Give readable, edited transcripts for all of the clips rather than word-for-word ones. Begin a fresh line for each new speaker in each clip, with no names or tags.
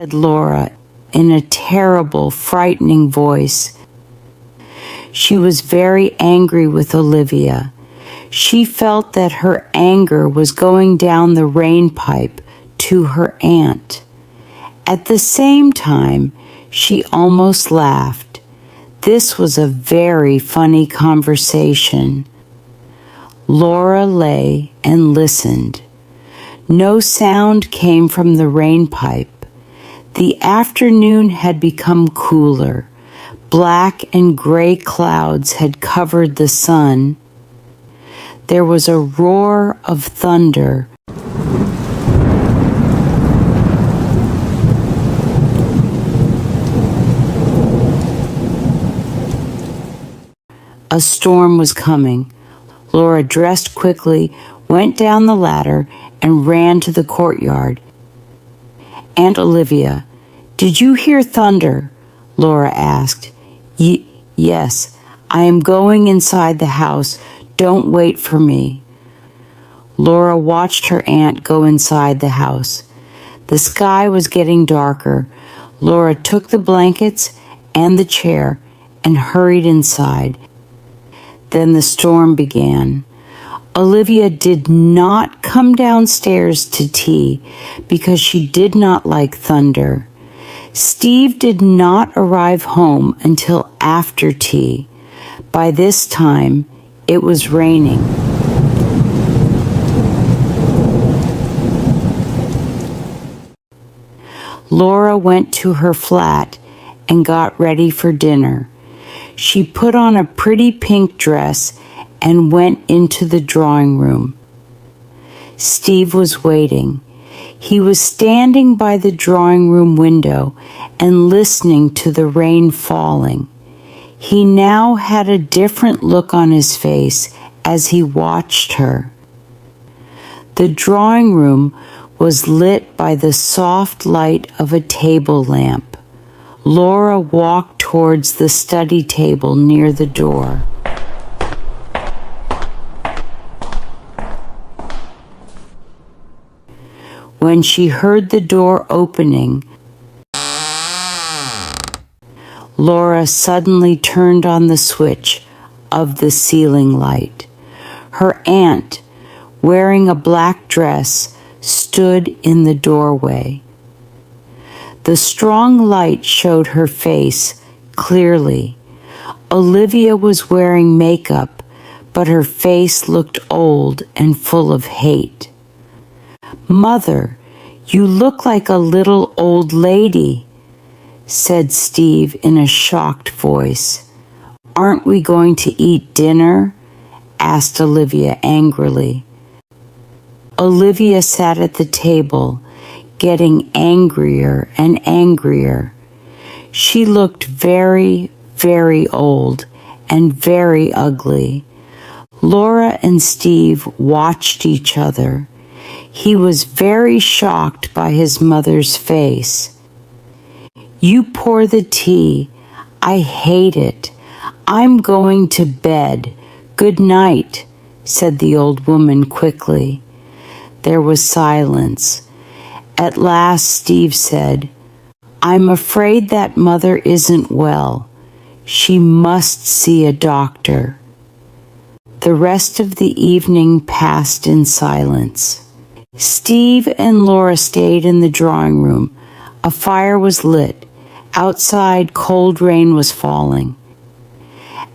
said Laura in a terrible, frightening voice. She was very angry with Olivia. She felt that her anger was going down the rain pipe to her aunt. At the same time, she almost laughed. This was a very funny conversation. Laura lay and listened. No sound came from the rain pipe. The afternoon had become cooler. Black and gray clouds had covered the sun. There was a roar of thunder. A storm was coming. Laura dressed quickly, went down the ladder, and ran to the courtyard. "Aunt Olivia, did you hear thunder?" Laura asked. Yes, I am going inside the house. Don't wait for me." Laura watched her aunt go inside the house. The sky was getting darker. Laura took the blankets and the chair and hurried inside. Then the storm began. Olivia did not come downstairs to tea because she did not like thunder. Steve did not arrive home until after tea. By this time, it was raining. Laura went to her flat and got ready for dinner. She put on a pretty pink dress and went into the drawing room. Steve was waiting. He was standing by the drawing room window and listening to the rain falling. He now had a different look on his face as he watched her. The drawing room was lit by the soft light of a table lamp. Laura walked towards the study table near the door. When she heard the door opening, Laura suddenly turned on the switch of the ceiling light. Her aunt, wearing a black dress, stood in the doorway. The strong light showed her face clearly. Olivia was wearing makeup, but her face looked old and full of hate. "Mother, you look like a little old lady," said Steve in a shocked voice. "Aren't we going to eat dinner?" asked Olivia angrily. Olivia sat at the table, getting angrier and angrier. She looked very, very old and very ugly. Laura and Steve watched each other. He was very shocked by his mother's face. "You pour the tea. I hate it. I'm going to bed. Good night," said the old woman quickly. There was silence. At last Steve said, "I'm afraid that Mother isn't well. She must see a doctor." The rest of the evening passed in silence. Steve and Laura stayed in the drawing room. A fire was lit. Outside, cold rain was falling.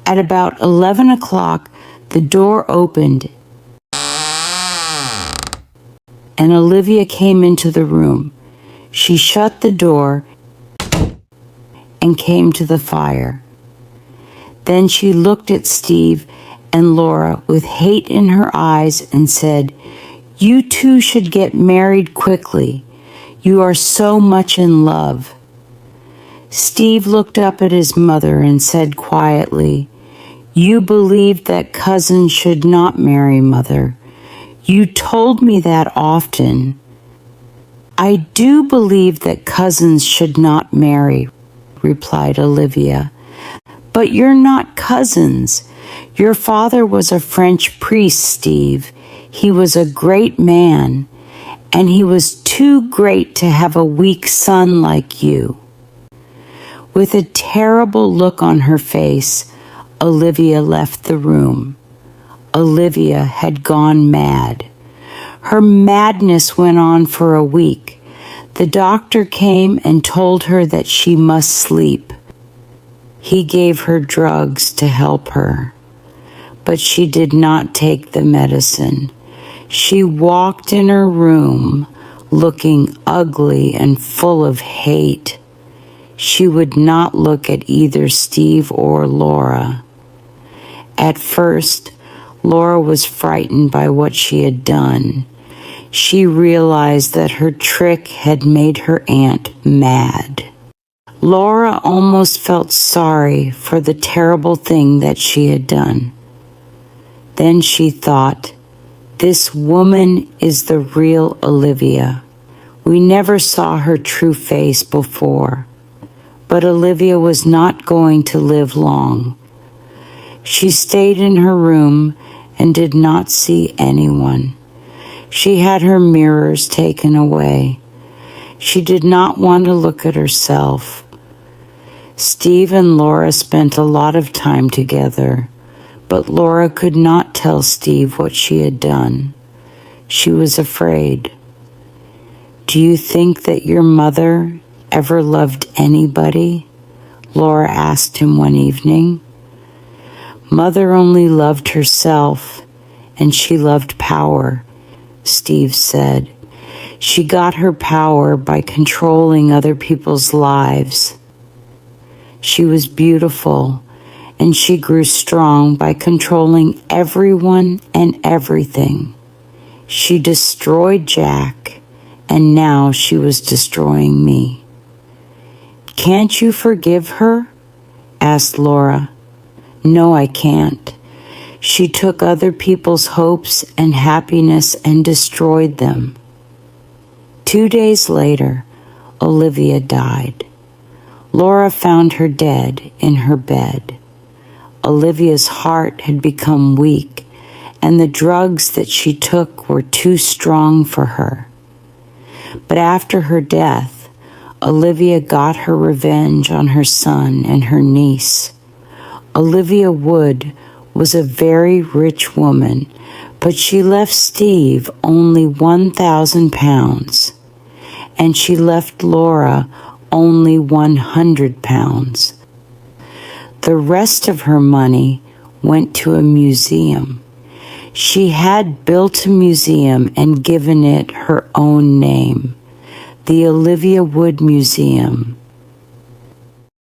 At about 11 o'clock, the door opened and Olivia came into the room. She shut the door and came to the fire. Then she looked at Steve and Laura with hate in her eyes and said, "You two should get married quickly. You are so much in love." Steve looked up at his mother and said quietly, "You believe that cousins should not marry, Mother. You told me that often." "I do believe that cousins should not marry," replied Olivia. "But you're not cousins. Your father was a French priest, Steve. He was a great man, and he was too great to have a weak son like you." With a terrible look on her face, Olivia left the room. Olivia had gone mad. Her madness went on for a week. The doctor came and told her that she must sleep. He gave her drugs to help her, but she did not take the medicine. She walked in her room looking ugly and full of hate. She would not look at either Steve or Laura. At first, Laura was frightened by what she had done. She realized that her trick had made her aunt mad. Laura almost felt sorry for the terrible thing that she had done. Then she thought, "This woman is the real Olivia. We never saw her true face before." But Olivia was not going to live long. She stayed in her room and did not see anyone. She had her mirrors taken away. She did not want to look at herself. Steve and Laura spent a lot of time together, but Laura could not tell Steve what she had done. She was afraid. "Do you think that your mother ever loved anybody?" Laura asked him one evening. "Mother only loved herself, and she loved power," Steve said. "She got her power by controlling other people's lives. She was beautiful, and she grew strong by controlling everyone and everything. She destroyed Jack, and now she was destroying me." "Can't you forgive her?" asked Laura. "No, I can't. She took other people's hopes and happiness and destroyed them." 2 days later, Olivia died. Laura found her dead in her bed. Olivia's heart had become weak, and the drugs that she took were too strong for her. But after her death, Olivia got her revenge on her son and her niece. Olivia Wood was a very rich woman, but she left Steve only £1,000, and she left Laura only £100. The rest of her money went to a museum. She had built a museum and given it her own name, the Olivia Wood Museum.